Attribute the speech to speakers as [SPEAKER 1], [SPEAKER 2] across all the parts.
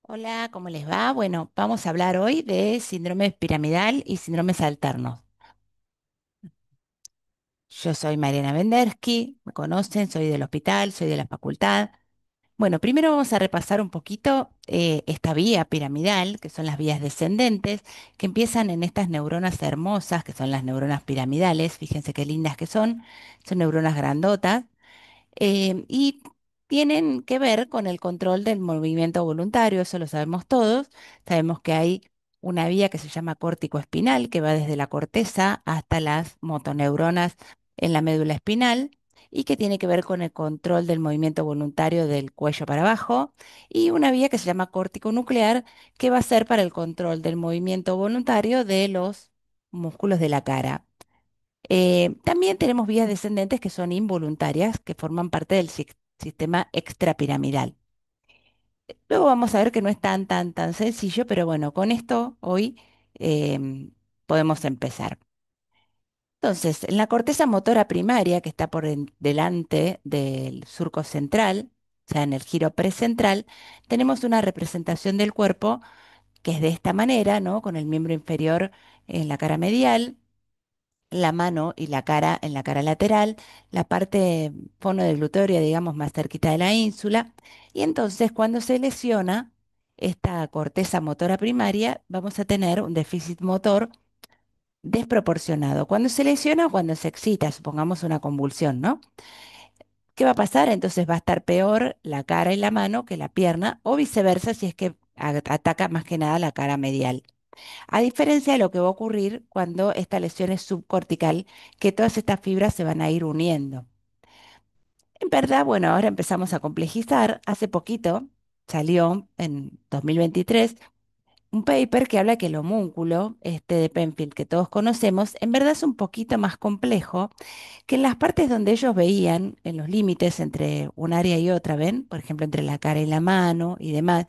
[SPEAKER 1] Hola, ¿cómo les va? Bueno, vamos a hablar hoy de síndrome piramidal y síndromes alternos. Yo soy Mariana Vendersky, me conocen, soy del hospital, soy de la facultad. Bueno, primero vamos a repasar un poquito esta vía piramidal, que son las vías descendentes, que empiezan en estas neuronas hermosas, que son las neuronas piramidales. Fíjense qué lindas que son neuronas grandotas y tienen que ver con el control del movimiento voluntario, eso lo sabemos todos. Sabemos que hay una vía que se llama córtico espinal, que va desde la corteza hasta las motoneuronas en la médula espinal y que tiene que ver con el control del movimiento voluntario del cuello para abajo, y una vía que se llama córtico nuclear, que va a ser para el control del movimiento voluntario de los músculos de la cara. También tenemos vías descendentes que son involuntarias, que forman parte del sistema extrapiramidal. Luego vamos a ver que no es tan sencillo, pero bueno, con esto hoy podemos empezar. Entonces, en la corteza motora primaria, que está por delante del surco central, o sea, en el giro precentral, tenemos una representación del cuerpo que es de esta manera, ¿no? Con el miembro inferior en la cara medial, la mano y la cara en la cara lateral, la parte fonodeglutoria, digamos, más cerquita de la ínsula. Y entonces, cuando se lesiona esta corteza motora primaria, vamos a tener un déficit motor desproporcionado. Cuando se lesiona o cuando se excita, supongamos una convulsión, ¿no? ¿Qué va a pasar? Entonces va a estar peor la cara y la mano que la pierna, o viceversa si es que ataca más que nada la cara medial. A diferencia de lo que va a ocurrir cuando esta lesión es subcortical, que todas estas fibras se van a ir uniendo. En verdad, bueno, ahora empezamos a complejizar. Hace poquito salió, en 2023, un paper que habla que el homúnculo, este de Penfield que todos conocemos, en verdad es un poquito más complejo, que en las partes donde ellos veían, en los límites entre un área y otra, ¿ven? Por ejemplo, entre la cara y la mano y demás,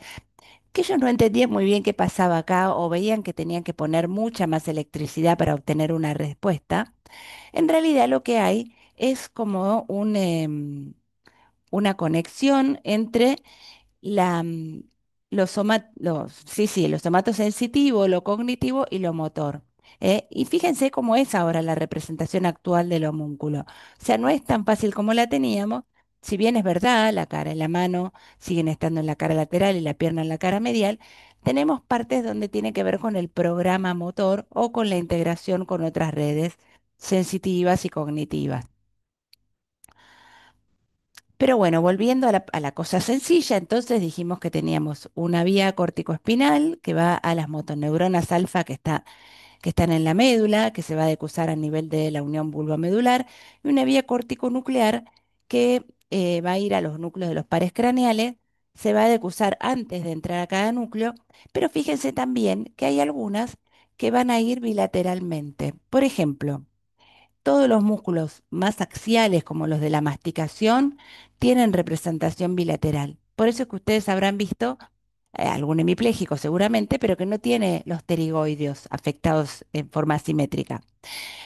[SPEAKER 1] que ellos no entendían muy bien qué pasaba acá o veían que tenían que poner mucha más electricidad para obtener una respuesta. En realidad lo que hay es como una conexión entre la, mm, lo somatosensitivo, lo cognitivo y lo motor. Y fíjense cómo es ahora la representación actual del homúnculo. O sea, no es tan fácil como la teníamos. Si bien es verdad, la cara y la mano siguen estando en la cara lateral y la pierna en la cara medial, tenemos partes donde tiene que ver con el programa motor o con la integración con otras redes sensitivas y cognitivas. Pero bueno, volviendo a la cosa sencilla, entonces dijimos que teníamos una vía corticoespinal que va a las motoneuronas alfa que están en la médula, que se va a decusar a nivel de la unión vulvomedular, y una vía corticonuclear que va a ir a los núcleos de los pares craneales, se va a decusar antes de entrar a cada núcleo, pero fíjense también que hay algunas que van a ir bilateralmente. Por ejemplo, todos los músculos más axiales, como los de la masticación, tienen representación bilateral. Por eso es que ustedes habrán visto algún hemipléjico seguramente, pero que no tiene los pterigoideos afectados en forma simétrica.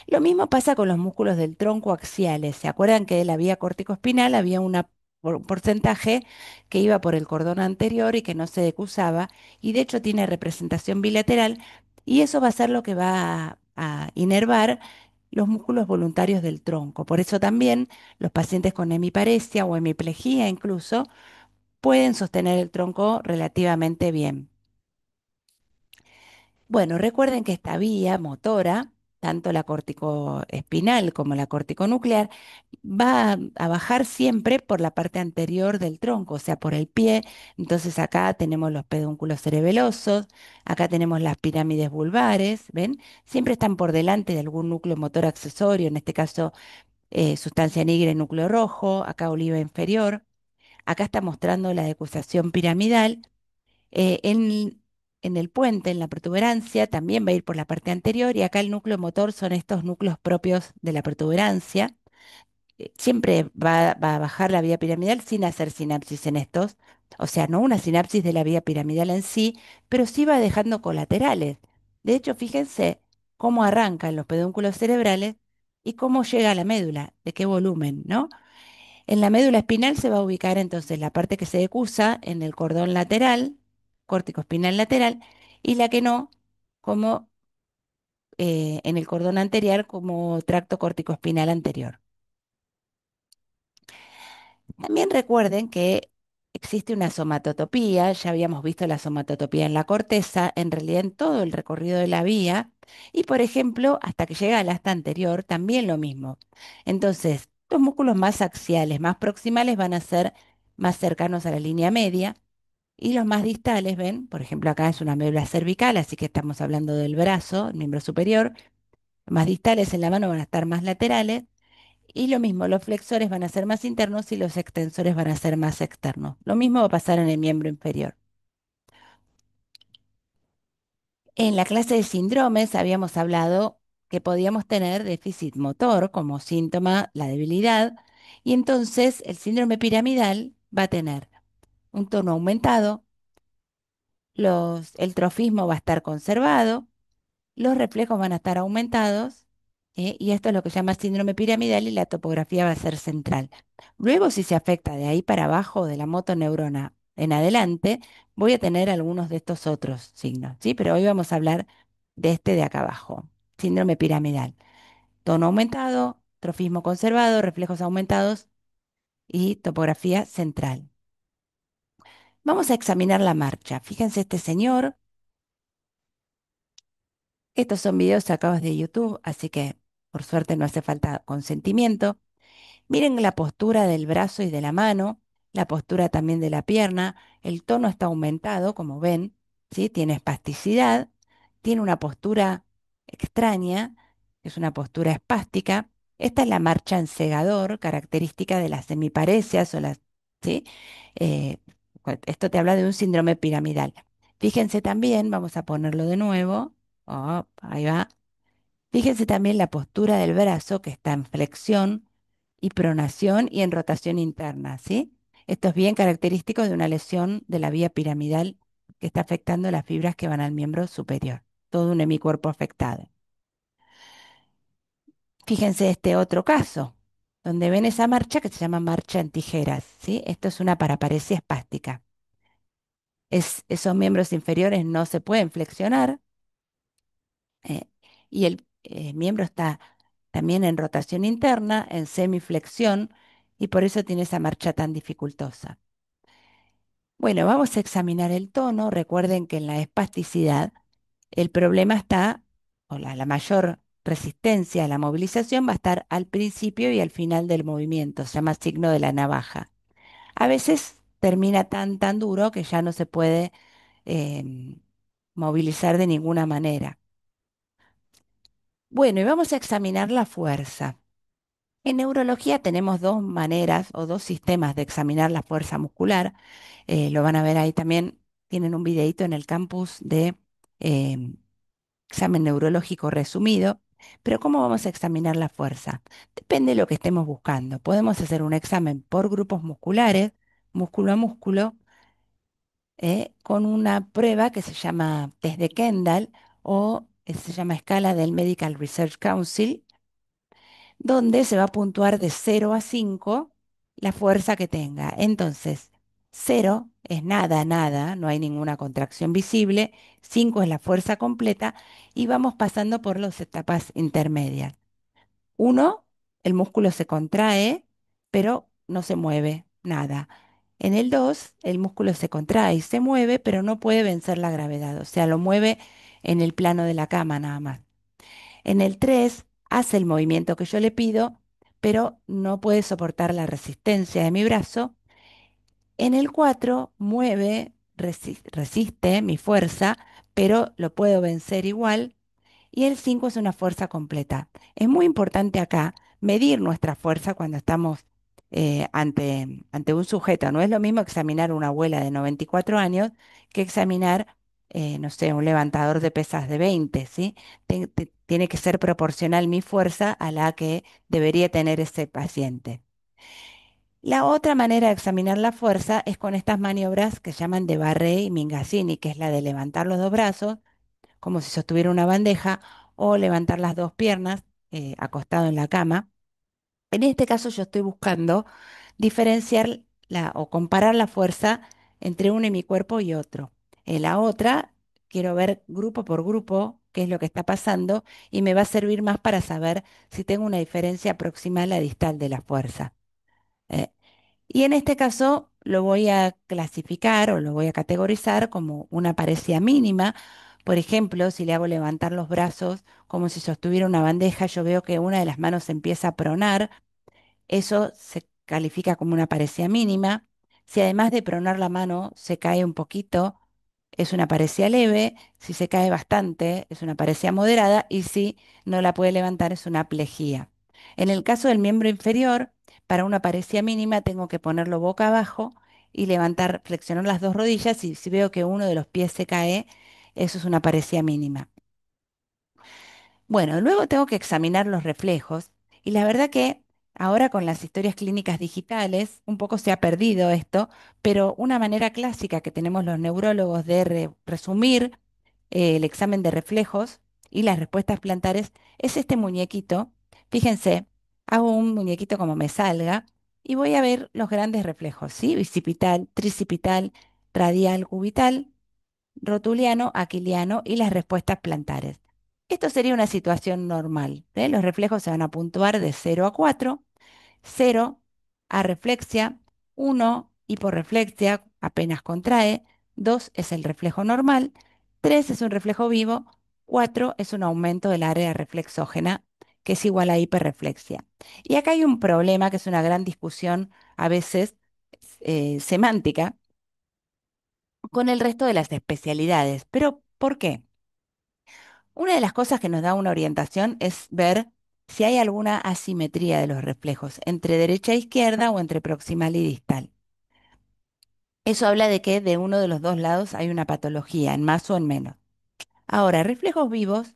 [SPEAKER 1] Lo mismo pasa con los músculos del tronco axiales. ¿Se acuerdan que de la vía corticoespinal había un porcentaje que iba por el cordón anterior y que no se decusaba? Y de hecho tiene representación bilateral, y eso va a ser lo que va a inervar los músculos voluntarios del tronco. Por eso también los pacientes con hemiparesia o hemiplegia incluso pueden sostener el tronco relativamente bien. Bueno, recuerden que esta vía motora, tanto la corticoespinal como la corticonuclear, va a bajar siempre por la parte anterior del tronco, o sea, por el pie. Entonces acá tenemos los pedúnculos cerebelosos, acá tenemos las pirámides vulvares, ¿ven? Siempre están por delante de algún núcleo motor accesorio, en este caso sustancia negra y núcleo rojo, acá oliva inferior. Acá está mostrando la decusación piramidal. eh, en, en el puente, en la protuberancia, también va a ir por la parte anterior, y acá el núcleo motor son estos núcleos propios de la protuberancia. Siempre va a bajar la vía piramidal sin hacer sinapsis en estos, o sea, no una sinapsis de la vía piramidal en sí, pero sí va dejando colaterales. De hecho, fíjense cómo arrancan los pedúnculos cerebrales y cómo llega a la médula, de qué volumen, ¿no? En la médula espinal se va a ubicar entonces la parte que se decusa en el cordón lateral, córtico espinal lateral, y la que no, como en el cordón anterior, como tracto córtico espinal anterior. También recuerden que existe una somatotopía, ya habíamos visto la somatotopía en la corteza, en realidad en todo el recorrido de la vía, y por ejemplo, hasta que llega al asta anterior, también lo mismo. Entonces, los músculos más axiales, más proximales van a ser más cercanos a la línea media, y los más distales, ven, por ejemplo, acá es una médula cervical, así que estamos hablando del brazo, el miembro superior, los más distales en la mano van a estar más laterales, y lo mismo, los flexores van a ser más internos y los extensores van a ser más externos. Lo mismo va a pasar en el miembro inferior. En la clase de síndromes habíamos hablado que podíamos tener déficit motor como síntoma la debilidad, y entonces el síndrome piramidal va a tener un tono aumentado, el trofismo va a estar conservado, los reflejos van a estar aumentados, y esto es lo que se llama síndrome piramidal y la topografía va a ser central. Luego, si se afecta de ahí para abajo, de la motoneurona en adelante, voy a tener algunos de estos otros signos, ¿sí? Pero hoy vamos a hablar de este de acá abajo, síndrome piramidal. Tono aumentado, trofismo conservado, reflejos aumentados y topografía central. Vamos a examinar la marcha. Fíjense este señor. Estos son videos sacados de YouTube, así que por suerte no hace falta consentimiento. Miren la postura del brazo y de la mano, la postura también de la pierna. El tono está aumentado, como ven, ¿sí? Tiene espasticidad, tiene una postura extraña, es una postura espástica. Esta es la marcha en segador, característica de las semiparesias o las, ¿sí? Eh, Esto te habla de un síndrome piramidal. Fíjense también, vamos a ponerlo de nuevo. Oh, ahí va. Fíjense también la postura del brazo que está en flexión y pronación y en rotación interna, ¿sí? Esto es bien característico de una lesión de la vía piramidal que está afectando las fibras que van al miembro superior. Todo un hemicuerpo afectado. Fíjense este otro caso, donde ven esa marcha que se llama marcha en tijeras, ¿sí? Esto es una paraparesia espástica. Esos miembros inferiores no se pueden flexionar, eh, y el miembro está también en rotación interna, en semiflexión, y por eso tiene esa marcha tan dificultosa. Bueno, vamos a examinar el tono. Recuerden que en la espasticidad el problema está, o la mayor resistencia a la movilización va a estar al principio y al final del movimiento, se llama signo de la navaja. A veces termina tan duro que ya no se puede em, movilizar de ninguna manera. Bueno, y vamos a examinar la fuerza. En neurología tenemos dos maneras o dos sistemas de examinar la fuerza muscular. Lo van a ver ahí también. Tienen un videito en el campus de em, examen neurológico resumido. Pero ¿cómo vamos a examinar la fuerza? Depende de lo que estemos buscando. Podemos hacer un examen por grupos musculares, músculo a músculo, con una prueba que se llama test de Kendall o se llama escala del Medical Research Council, donde se va a puntuar de 0 a 5 la fuerza que tenga. Entonces, 0 es nada, nada, no hay ninguna contracción visible, 5 es la fuerza completa y vamos pasando por las etapas intermedias. 1, el músculo se contrae, pero no se mueve, nada. En el 2, el músculo se contrae y se mueve, pero no puede vencer la gravedad, o sea, lo mueve en el plano de la cama nada más. En el 3 hace el movimiento que yo le pido, pero no puede soportar la resistencia de mi brazo. En el 4 mueve, resiste mi fuerza, pero lo puedo vencer igual. Y el 5 es una fuerza completa. Es muy importante acá medir nuestra fuerza cuando estamos ante un sujeto. No es lo mismo examinar una abuela de 94 años que examinar, no sé, un levantador de pesas de 20, ¿sí? Tiene que ser proporcional mi fuerza a la que debería tener ese paciente. La otra manera de examinar la fuerza es con estas maniobras que llaman de Barré y Mingazzini, que es la de levantar los dos brazos como si sostuviera una bandeja, o levantar las dos piernas acostado en la cama. En este caso yo estoy buscando diferenciar o comparar la fuerza entre un hemicuerpo y otro. La otra, quiero ver grupo por grupo qué es lo que está pasando y me va a servir más para saber si tengo una diferencia proximal a distal de la fuerza. Eh, y en este caso lo voy a clasificar o lo voy a categorizar como una parecida mínima. Por ejemplo, si le hago levantar los brazos como si sostuviera una bandeja, yo veo que una de las manos se empieza a pronar. Eso se califica como una parecida mínima. Si además de pronar la mano se cae un poquito, es una parecida leve. Si se cae bastante, es una parecida moderada. Y si no la puede levantar, es una plejía. En el caso del miembro inferior, para una parecida mínima tengo que ponerlo boca abajo y levantar, flexionar las dos rodillas. Y si veo que uno de los pies se cae, eso es una parecida mínima. Bueno, luego tengo que examinar los reflejos y la verdad que ahora con las historias clínicas digitales un poco se ha perdido esto, pero una manera clásica que tenemos los neurólogos de resumir el examen de reflejos y las respuestas plantares es este muñequito. Fíjense, hago un muñequito como me salga y voy a ver los grandes reflejos, ¿sí? Bicipital, tricipital, radial, cubital, rotuliano, aquiliano y las respuestas plantares. Esto sería una situación normal. ¿Eh? Los reflejos se van a puntuar de 0 a 4. 0 arreflexia, 1 hiporreflexia, apenas contrae, 2 es el reflejo normal, 3 es un reflejo vivo, 4 es un aumento del área reflexógena, que es igual a hiperreflexia. Y acá hay un problema que es una gran discusión, a veces semántica, con el resto de las especialidades. ¿Pero por qué? Una de las cosas que nos da una orientación es ver si hay alguna asimetría de los reflejos entre derecha e izquierda o entre proximal y distal. Eso habla de que de uno de los dos lados hay una patología, en más o en menos. Ahora, reflejos vivos,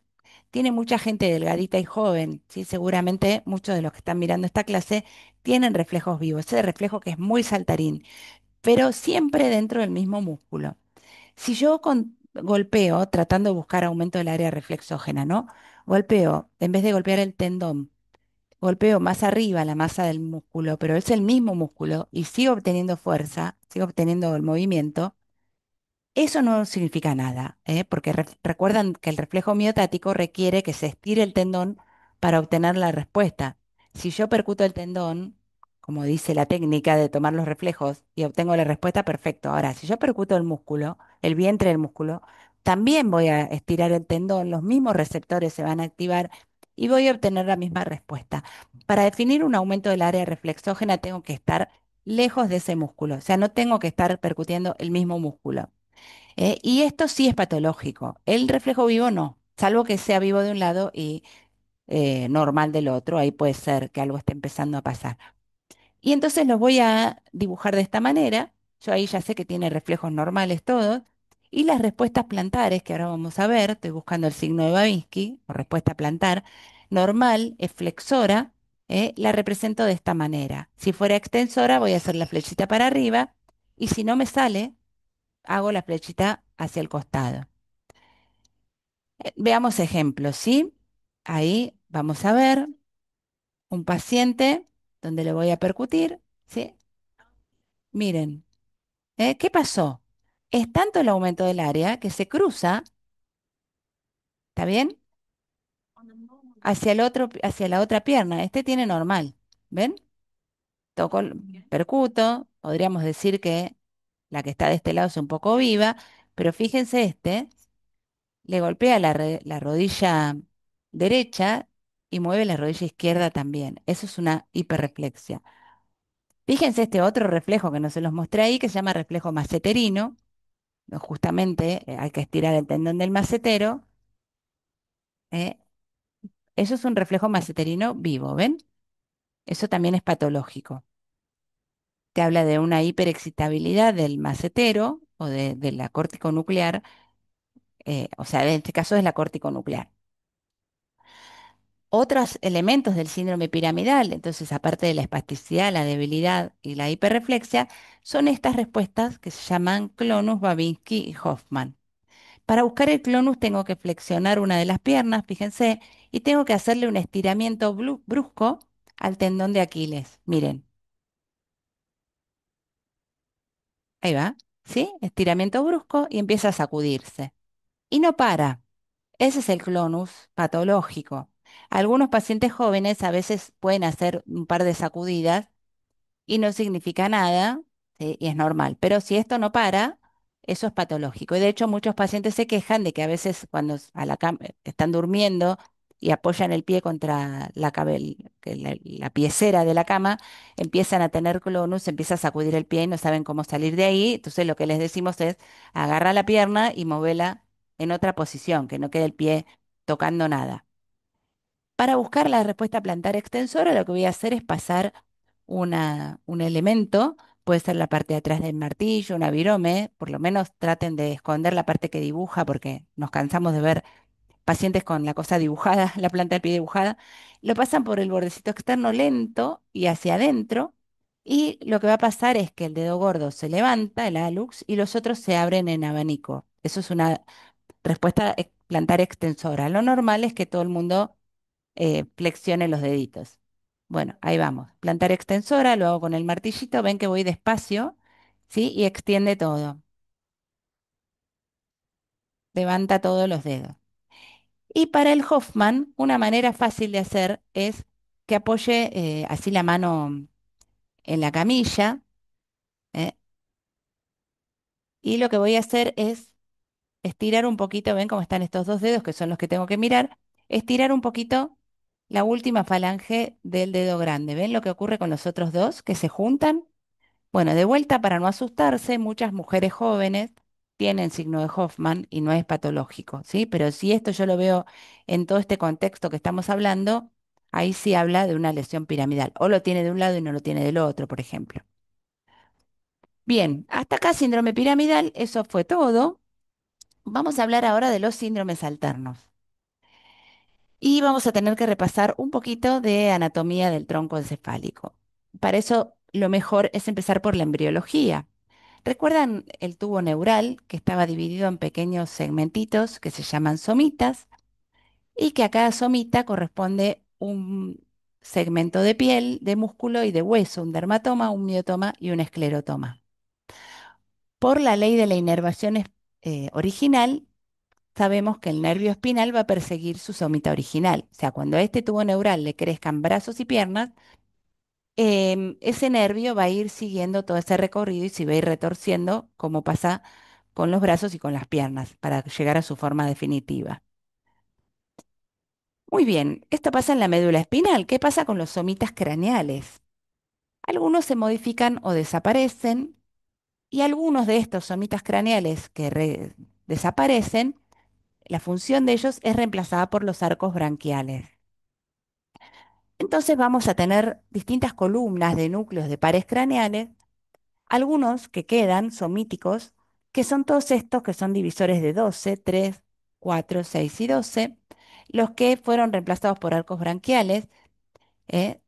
[SPEAKER 1] tiene mucha gente delgadita y joven, ¿sí? Seguramente muchos de los que están mirando esta clase tienen reflejos vivos, ese reflejo que es muy saltarín, pero siempre dentro del mismo músculo. Si yo golpeo, tratando de buscar aumento del área reflexógena, ¿no? Golpeo, en vez de golpear el tendón, golpeo más arriba la masa del músculo, pero es el mismo músculo y sigo obteniendo fuerza, sigo obteniendo el movimiento, eso no significa nada, ¿eh? Porque recuerdan que el reflejo miotático requiere que se estire el tendón para obtener la respuesta. Si yo percuto el tendón, como dice la técnica de tomar los reflejos y obtengo la respuesta, perfecto. Ahora, si yo percuto el músculo, el vientre del músculo, también voy a estirar el tendón, los mismos receptores se van a activar y voy a obtener la misma respuesta. Para definir un aumento del área reflexógena tengo que estar lejos de ese músculo, o sea, no tengo que estar percutiendo el mismo músculo. Y esto sí es patológico. El reflejo vivo no, salvo que sea vivo de un lado y normal del otro. Ahí puede ser que algo esté empezando a pasar. Y entonces los voy a dibujar de esta manera. Yo ahí ya sé que tiene reflejos normales todos. Y las respuestas plantares, que ahora vamos a ver, estoy buscando el signo de Babinski, o respuesta plantar, normal es flexora, la represento de esta manera. Si fuera extensora, voy a hacer la flechita para arriba. Y si no me sale, hago la flechita hacia el costado. Veamos ejemplos, ¿sí? Ahí vamos a ver un paciente donde le voy a percutir, ¿sí? Miren, ¿qué pasó? Es tanto el aumento del área que se cruza, ¿está bien? Hacia el otro, hacia la otra pierna. Este tiene normal, ¿ven? Toco, percuto, podríamos decir que la que está de este lado es un poco viva, pero fíjense este. Le golpea la rodilla derecha y mueve la rodilla izquierda también. Eso es una hiperreflexia. Fíjense este otro reflejo que no se los mostré ahí, que se llama reflejo maceterino. Justamente hay que estirar el tendón del macetero. ¿Eh? Eso es un reflejo maceterino vivo, ¿ven? Eso también es patológico. Te habla de una hiperexcitabilidad del macetero o de la córtico nuclear, o sea, en este caso es la córtico nuclear. Otros elementos del síndrome piramidal, entonces aparte de la espasticidad, la debilidad y la hiperreflexia, son estas respuestas que se llaman clonus, Babinski y Hoffman. Para buscar el clonus tengo que flexionar una de las piernas, fíjense, y tengo que hacerle un estiramiento brusco al tendón de Aquiles. Miren, ahí va. ¿sí? Estiramiento brusco y empieza a sacudirse. Y no para. Ese es el clonus patológico. Algunos pacientes jóvenes a veces pueden hacer un par de sacudidas y no significa nada, ¿sí? Y es normal. Pero si esto no para, eso es patológico. Y de hecho, muchos pacientes se quejan de que a veces cuando están durmiendo y apoyan el pie contra la piecera de la cama, empiezan a tener clonus, empieza a sacudir el pie y no saben cómo salir de ahí. Entonces, lo que les decimos es agarra la pierna y movela en otra posición, que no quede el pie tocando nada. Para buscar la respuesta plantar extensora, lo que voy a hacer es pasar un elemento, puede ser la parte de atrás del martillo, una virome, por lo menos traten de esconder la parte que dibuja, porque nos cansamos de ver pacientes con la cosa dibujada, la planta del pie dibujada. Lo pasan por el bordecito externo lento y hacia adentro, y lo que va a pasar es que el dedo gordo se levanta, el hallux, y los otros se abren en abanico. Eso es una respuesta plantar extensora. Lo normal es que todo el mundo flexione los deditos. Bueno, ahí vamos. Plantar extensora, lo hago con el martillito, ven que voy despacio, ¿sí? Y extiende todo, levanta todos los dedos. Y para el Hoffman, una manera fácil de hacer es que apoye así la mano en la camilla, ¿eh? Y lo que voy a hacer es estirar un poquito, ven cómo están estos dos dedos, que son los que tengo que mirar, estirar un poquito la última falange del dedo grande. ¿Ven lo que ocurre con los otros dos que se juntan? Bueno, de vuelta para no asustarse, muchas mujeres jóvenes tienen signo de Hoffman y no es patológico, ¿sí? Pero si esto yo lo veo en todo este contexto que estamos hablando, ahí sí habla de una lesión piramidal. O lo tiene de un lado y no lo tiene del otro, por ejemplo. Bien, hasta acá síndrome piramidal, eso fue todo. Vamos a hablar ahora de los síndromes alternos. Y vamos a tener que repasar un poquito de anatomía del tronco encefálico. Para eso, lo mejor es empezar por la embriología. ¿Recuerdan el tubo neural que estaba dividido en pequeños segmentitos que se llaman somitas y que a cada somita corresponde un segmento de piel, de músculo y de hueso, un dermatoma, un miotoma y un esclerotoma? Por la ley de la inervación original, sabemos que el nervio espinal va a perseguir su somita original. O sea, cuando a este tubo neural le crezcan brazos y piernas, ese nervio va a ir siguiendo todo ese recorrido y se va a ir retorciendo, como pasa con los brazos y con las piernas, para llegar a su forma definitiva. Muy bien, esto pasa en la médula espinal. ¿Qué pasa con los somitas craneales? Algunos se modifican o desaparecen, y algunos de estos somitas craneales que desaparecen, la función de ellos es reemplazada por los arcos branquiales. Entonces vamos a tener distintas columnas de núcleos de pares craneales, algunos que quedan somíticos, que son todos estos que son divisores de 12, 3, 4, 6 y 12, los que fueron reemplazados por arcos branquiales, ¿eh?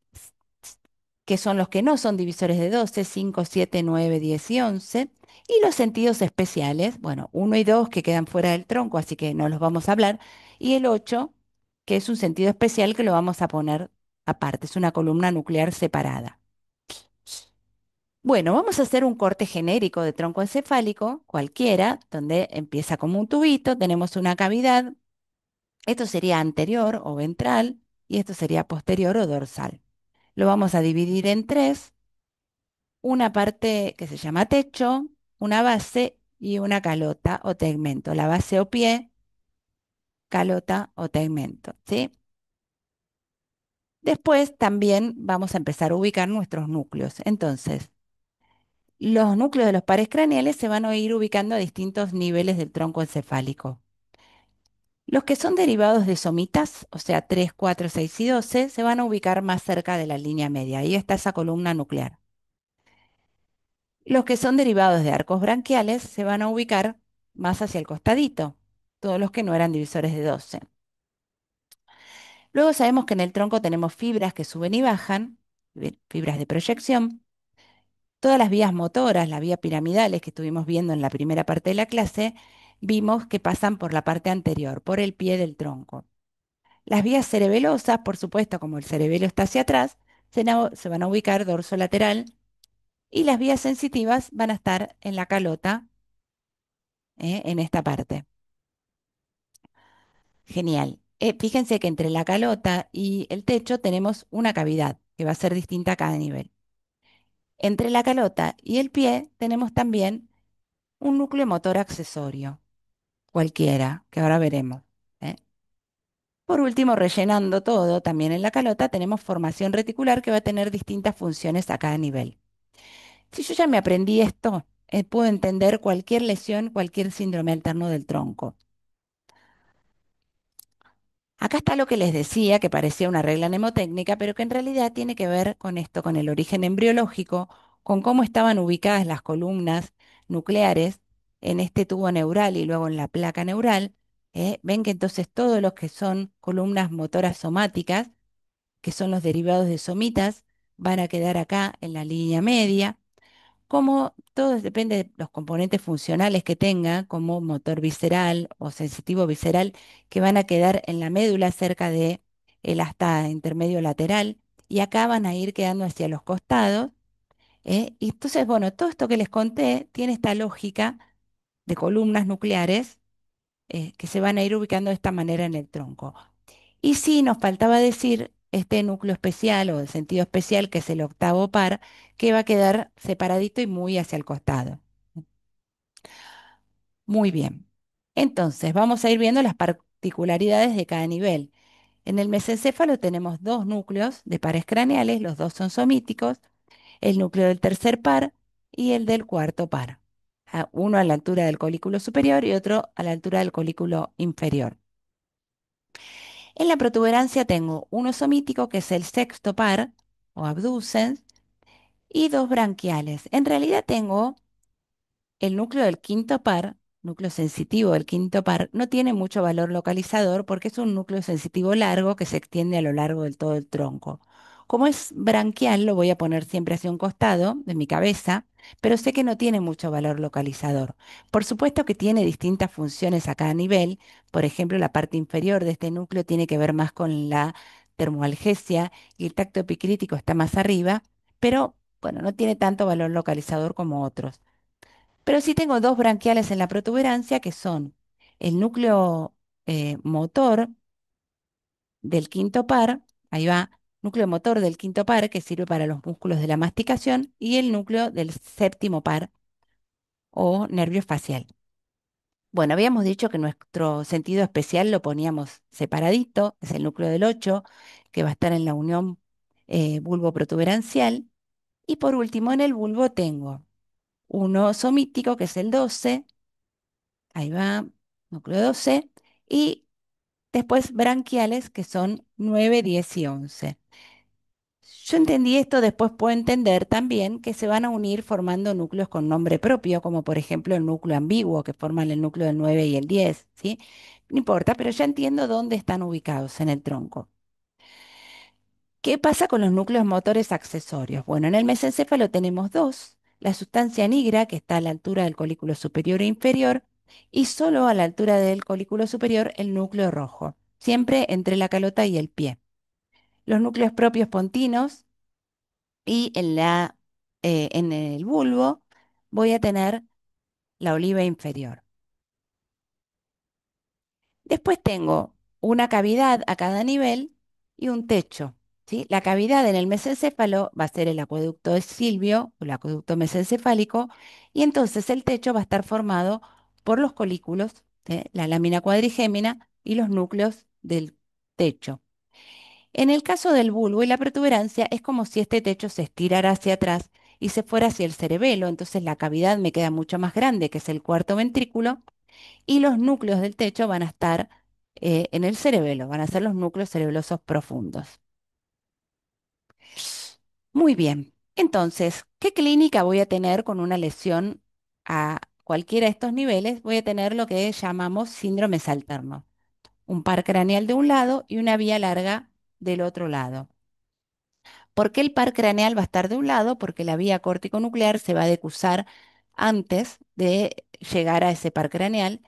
[SPEAKER 1] Que son los que no son divisores de 12, 5, 7, 9, 10 y 11, y los sentidos especiales, bueno, uno y 2 que quedan fuera del tronco, así que no los vamos a hablar, y el 8 que es un sentido especial que lo vamos a poner aparte, es una columna nuclear separada. Bueno, vamos a hacer un corte genérico de tronco encefálico, cualquiera, donde empieza como un tubito, tenemos una cavidad, esto sería anterior o ventral, y esto sería posterior o dorsal. Lo vamos a dividir en tres, una parte que se llama techo, una base y una calota o tegmento. La base o pie, calota o tegmento, ¿sí? Después también vamos a empezar a ubicar nuestros núcleos. Entonces, los núcleos de los pares craneales se van a ir ubicando a distintos niveles del tronco encefálico. Los que son derivados de somitas, o sea, 3, 4, 6 y 12, se van a ubicar más cerca de la línea media. Ahí está esa columna nuclear. Los que son derivados de arcos branquiales se van a ubicar más hacia el costadito, todos los que no eran divisores de 12. Luego sabemos que en el tronco tenemos fibras que suben y bajan, fibras de proyección. Todas las vías motoras, las vías piramidales que estuvimos viendo en la primera parte de la clase, vimos que pasan por la parte anterior, por el pie del tronco. Las vías cerebelosas, por supuesto, como el cerebelo está hacia atrás, se van a ubicar dorso lateral y las vías sensitivas van a estar en la calota, en esta parte. Genial. Fíjense que entre la calota y el techo tenemos una cavidad que va a ser distinta a cada nivel. Entre la calota y el pie tenemos también un núcleo motor accesorio, cualquiera, que ahora veremos. ¿Eh? Por último, rellenando todo, también en la calota tenemos formación reticular que va a tener distintas funciones a cada nivel. Si yo ya me aprendí esto, puedo entender cualquier lesión, cualquier síndrome alterno del tronco. Acá está lo que les decía, que parecía una regla mnemotécnica, pero que en realidad tiene que ver con esto, con el origen embriológico, con cómo estaban ubicadas las columnas nucleares en este tubo neural y luego en la placa neural. Ven que entonces todos los que son columnas motoras somáticas, que son los derivados de somitas, van a quedar acá en la línea media. Como todo depende de los componentes funcionales que tenga, como motor visceral o sensitivo visceral, que van a quedar en la médula cerca de el asta intermedio lateral, y acá van a ir quedando hacia los costados. Y entonces, bueno, todo esto que les conté tiene esta lógica de columnas nucleares, que se van a ir ubicando de esta manera en el tronco. Y sí, nos faltaba decir este núcleo especial o de sentido especial, que es el octavo par, que va a quedar separadito y muy hacia el costado. Muy bien. Entonces, vamos a ir viendo las particularidades de cada nivel. En el mesencéfalo tenemos dos núcleos de pares craneales, los dos son somíticos, el núcleo del tercer par y el del cuarto par. Uno a la altura del colículo superior y otro a la altura del colículo inferior. En la protuberancia tengo uno somítico, que es el sexto par, o abducens, y dos branquiales. En realidad tengo el núcleo del quinto par, núcleo sensitivo del quinto par, no tiene mucho valor localizador porque es un núcleo sensitivo largo que se extiende a lo largo del todo el tronco. Como es branquial, lo voy a poner siempre hacia un costado de mi cabeza, pero sé que no tiene mucho valor localizador. Por supuesto que tiene distintas funciones a cada nivel. Por ejemplo, la parte inferior de este núcleo tiene que ver más con la termoalgesia y el tacto epicrítico está más arriba, pero bueno, no tiene tanto valor localizador como otros. Pero sí tengo dos branquiales en la protuberancia, que son el núcleo motor del quinto par, ahí va, núcleo motor del quinto par, que sirve para los músculos de la masticación, y el núcleo del séptimo par o nervio facial. Bueno, habíamos dicho que nuestro sentido especial lo poníamos separadito, es el núcleo del 8, que va a estar en la unión bulbo-protuberancial. Y por último, en el bulbo tengo uno somítico, que es el 12. Ahí va, núcleo 12. Y después branquiales, que son 9, 10 y 11. Yo entendí esto, después puedo entender también que se van a unir formando núcleos con nombre propio, como por ejemplo el núcleo ambiguo, que forman el núcleo del 9 y el 10, ¿sí? No importa, pero ya entiendo dónde están ubicados en el tronco. ¿Qué pasa con los núcleos motores accesorios? Bueno, en el mesencéfalo tenemos dos: la sustancia nigra, que está a la altura del colículo superior e inferior, y solo a la altura del colículo superior el núcleo rojo, siempre entre la calota y el pie. Los núcleos propios pontinos, y en el bulbo voy a tener la oliva inferior. Después tengo una cavidad a cada nivel y un techo, ¿sí? La cavidad en el mesencéfalo va a ser el acueducto de Silvio, o el acueducto mesencefálico, y entonces el techo va a estar formado por los colículos, ¿sí? La lámina cuadrigémina y los núcleos del techo. En el caso del bulbo y la protuberancia, es como si este techo se estirara hacia atrás y se fuera hacia el cerebelo, entonces la cavidad me queda mucho más grande, que es el cuarto ventrículo, y los núcleos del techo van a estar en el cerebelo, van a ser los núcleos cerebelosos profundos. Muy bien. Entonces, ¿qué clínica voy a tener con una lesión a cualquiera de estos niveles? Voy a tener lo que llamamos síndromes alternos: un par craneal de un lado y una vía larga del otro lado. ¿Por qué el par craneal va a estar de un lado? Porque la vía córtico-nuclear se va a decusar antes de llegar a ese par craneal,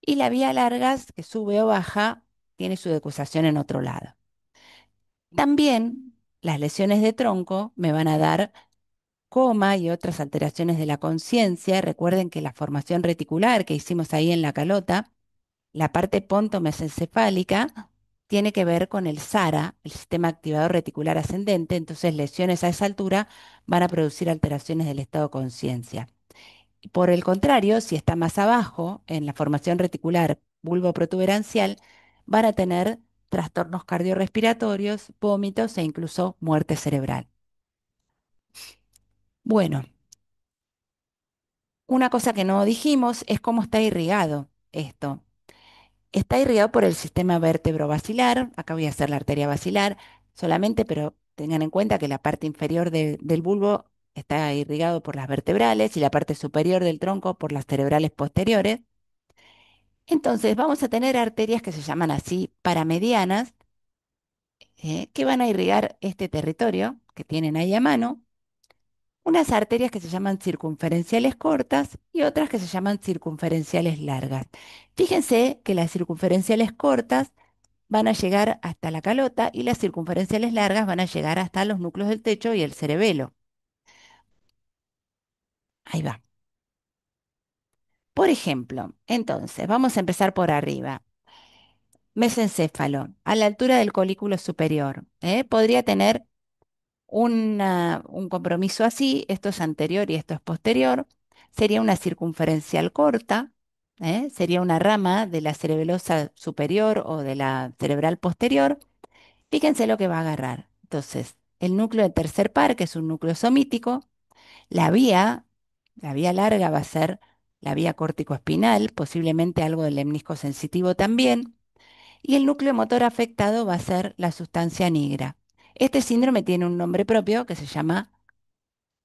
[SPEAKER 1] y la vía larga, que sube o baja, tiene su decusación en otro lado. También las lesiones de tronco me van a dar coma y otras alteraciones de la conciencia. Recuerden que la formación reticular que hicimos ahí en la calota, la parte pontomesencefálica, tiene que ver con el SARA, el sistema activador reticular ascendente. Entonces, lesiones a esa altura van a producir alteraciones del estado de conciencia. Por el contrario, si está más abajo, en la formación reticular bulboprotuberancial, van a tener trastornos cardiorrespiratorios, vómitos e incluso muerte cerebral. Bueno, una cosa que no dijimos es cómo está irrigado esto. Está irrigado por el sistema vértebro-basilar. Acá voy a hacer la arteria basilar solamente, pero tengan en cuenta que la parte inferior del bulbo está irrigado por las vertebrales y la parte superior del tronco por las cerebrales posteriores. Entonces vamos a tener arterias que se llaman así paramedianas, que van a irrigar este territorio que tienen ahí a mano. Unas arterias que se llaman circunferenciales cortas y otras que se llaman circunferenciales largas. Fíjense que las circunferenciales cortas van a llegar hasta la calota y las circunferenciales largas van a llegar hasta los núcleos del techo y el cerebelo. Ahí va. Por ejemplo, entonces, vamos a empezar por arriba. Mesencéfalo, a la altura del colículo superior. Podría tener un compromiso así, esto es anterior y esto es posterior, sería una circunferencial corta, sería una rama de la cerebelosa superior o de la cerebral posterior. Fíjense lo que va a agarrar. Entonces, el núcleo de tercer par, que es un núcleo somítico, la vía, la vía larga va a ser la vía córtico-espinal, posiblemente algo del lemnisco sensitivo también, y el núcleo motor afectado va a ser la sustancia nigra. Este síndrome tiene un nombre propio que se llama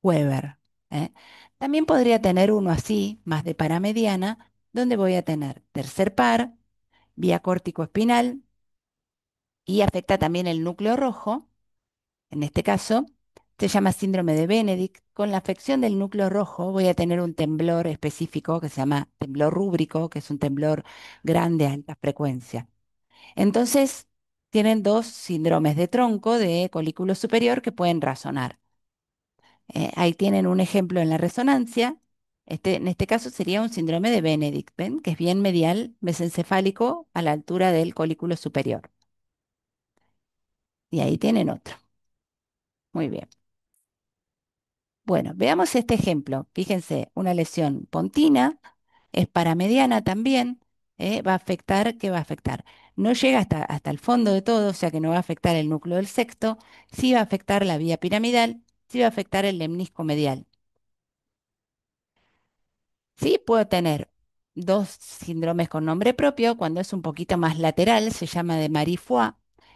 [SPEAKER 1] Weber. ¿eh? También podría tener uno así, más de paramediana, donde voy a tener tercer par, vía córtico-espinal y afecta también el núcleo rojo. En este caso, se llama síndrome de Benedict. Con la afección del núcleo rojo voy a tener un temblor específico que se llama temblor rúbrico, que es un temblor grande a alta frecuencia. Entonces, tienen dos síndromes de tronco de colículo superior que pueden razonar. Ahí tienen un ejemplo en la resonancia. En este caso sería un síndrome de Benedict, ¿ven? Que es bien medial, mesencefálico, a la altura del colículo superior. Y ahí tienen otro. Muy bien. Bueno, veamos este ejemplo. Fíjense, una lesión pontina, es paramediana también, va a afectar, ¿qué va a afectar? No llega hasta el fondo de todo, o sea que no va a afectar el núcleo del sexto, sí va a afectar la vía piramidal, sí va a afectar el lemnisco medial. Sí, puedo tener dos síndromes con nombre propio. Cuando es un poquito más lateral, se llama de Marie-Foy.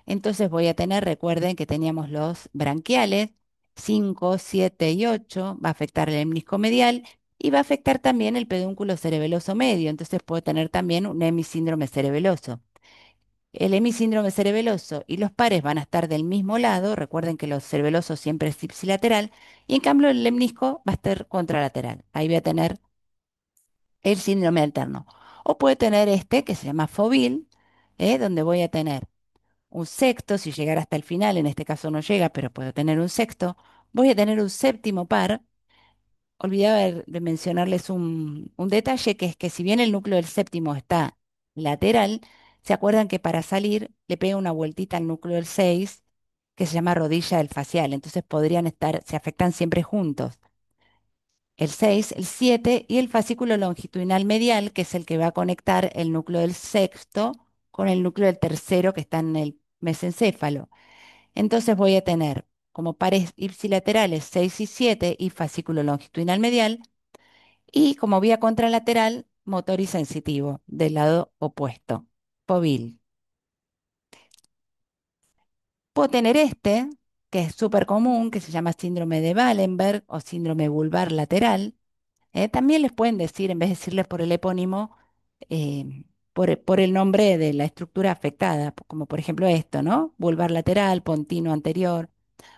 [SPEAKER 1] Entonces voy a tener, recuerden que teníamos los branquiales, 5, 7 y 8. Va a afectar el hemisco medial y va a afectar también el pedúnculo cerebeloso medio. Entonces puedo tener también un hemisíndrome cerebeloso. El hemisíndrome cerebeloso y los pares van a estar del mismo lado. Recuerden que los cerebelosos siempre es ipsilateral. Y en cambio el lemnisco va a estar contralateral. Ahí voy a tener el síndrome alterno. O puede tener este que se llama FOVIL, donde voy a tener un sexto, si llegara hasta el final, en este caso no llega, pero puedo tener un sexto. Voy a tener un séptimo par. Olvidaba de mencionarles un detalle, que es que si bien el núcleo del séptimo está lateral, se acuerdan que para salir le pega una vueltita al núcleo del 6, que se llama rodilla del facial. Entonces podrían estar, se afectan siempre juntos el 6, el 7 y el fascículo longitudinal medial, que es el que va a conectar el núcleo del sexto con el núcleo del tercero que está en el mesencéfalo. Entonces voy a tener como pares ipsilaterales 6 y 7 y fascículo longitudinal medial y como vía contralateral motor y sensitivo del lado opuesto, pobil. Puedo tener este, que es súper común, que se llama síndrome de Wallenberg o síndrome vulvar lateral. También les pueden decir, en vez de decirles por el epónimo, por el nombre de la estructura afectada, como por ejemplo esto, ¿no? Vulvar lateral, pontino anterior.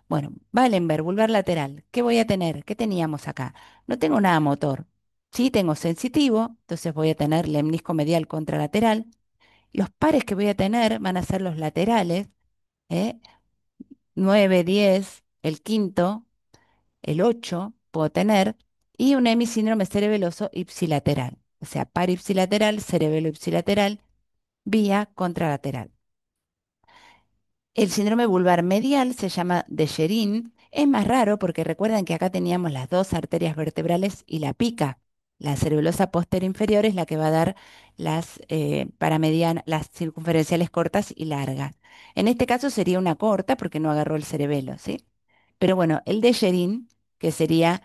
[SPEAKER 1] Bueno, Wallenberg, vulvar lateral. ¿Qué voy a tener? ¿Qué teníamos acá? No tengo nada motor. Sí tengo sensitivo, entonces voy a tener lemnisco medial contralateral. Los pares que voy a tener van a ser los laterales, ¿eh? 9, 10, el quinto, el 8. puedo tener, y un hemisíndrome cerebeloso ipsilateral, o sea, par ipsilateral, cerebelo ipsilateral, vía contralateral. El síndrome vulvar medial se llama de Sherrin. Es más raro porque recuerdan que acá teníamos las dos arterias vertebrales y la pica. La cerebelosa posterior inferior es la que va a dar las las circunferenciales cortas y largas. En este caso sería una corta porque no agarró el cerebelo, ¿sí? Pero bueno, el de Sherrin, que sería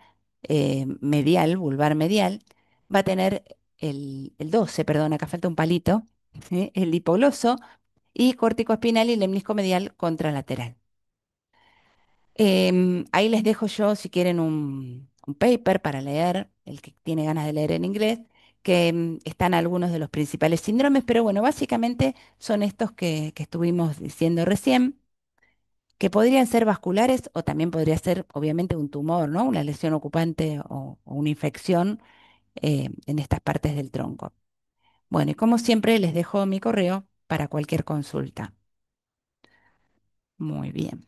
[SPEAKER 1] medial, vulvar medial, va a tener el 12, perdón, acá falta un palito, ¿sí? El hipogloso y córtico espinal y lemnisco medial contralateral. Ahí les dejo yo, si quieren, un paper para leer, el que tiene ganas de leer en inglés, que están algunos de los principales síndromes, pero bueno, básicamente son estos que estuvimos diciendo recién, que podrían ser vasculares o también podría ser, obviamente, un tumor, ¿no? Una lesión ocupante o una infección en estas partes del tronco. Bueno, y como siempre, les dejo mi correo para cualquier consulta. Muy bien.